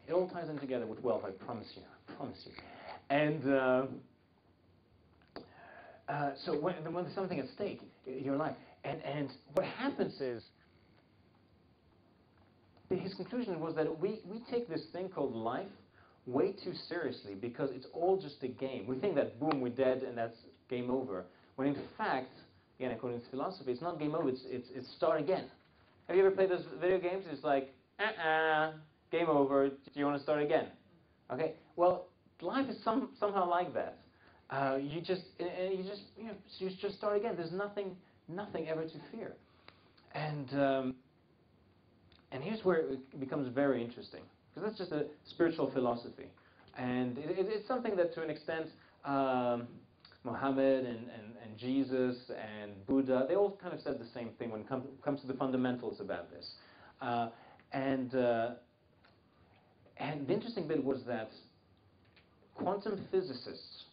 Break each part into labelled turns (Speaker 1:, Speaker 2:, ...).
Speaker 1: It all ties in together with wealth, I promise you. I promise you. And so when there's something at stake in your life, and what happens is, his conclusion was that we take this thing called life way too seriously because it's all just a game. We think that, boom, we're dead and that's game over. When in fact, again, according to philosophy, it's not game over, it's start again. Have you ever played those video games? It's like, game over, do you want to start again? Okay, well, life is somehow like that. You just start again. There's nothing ever to fear. And here's where it becomes very interesting, because that's just a spiritual philosophy. And it's something that, to an extent, Muhammad and Jesus and Buddha, they all kind of said the same thing when it comes to the fundamentals about this. And the interesting bit was that quantum physicists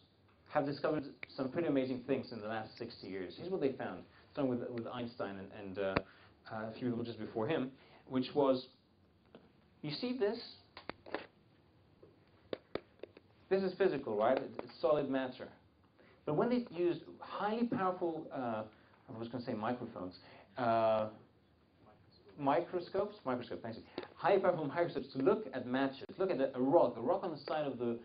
Speaker 1: have discovered some pretty amazing things in the last 60 years. Here's what they found, starting with Einstein and a few people just before him, which was, you see this? This is physical, right? It's solid matter. But when they used highly powerful, I was going to say microphones, microscopes, thank you. Highly powerful microscopes to look at matches, look at a rock on the side of the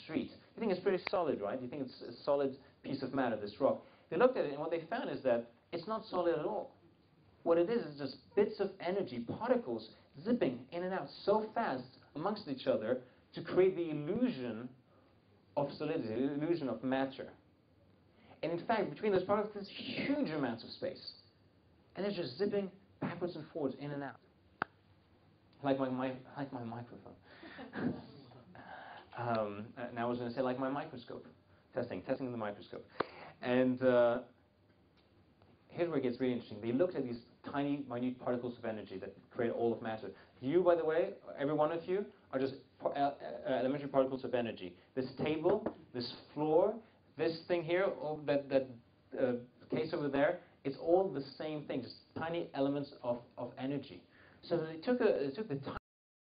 Speaker 1: street. You think it's pretty solid, right? You think it's a solid piece of matter, this rock. They looked at it, and what they found is that it's not solid at all. What it is just bits of energy, particles, zipping in and out so fast amongst each other to create the illusion of solidity, the illusion of matter. And in fact, between those particles, there's huge amounts of space. And they're just zipping backwards and forwards, in and out. Like my microphone. Now I was going to say like my microscope. Testing the microscope. And here's where it gets really interesting. They looked at these tiny, minute particles of energy that create all of matter. You, by the way, every one of you, are just elementary particles of energy. This table, this floor, this thing here, that case over there, it's all the same thing, just tiny elements of energy. So they took the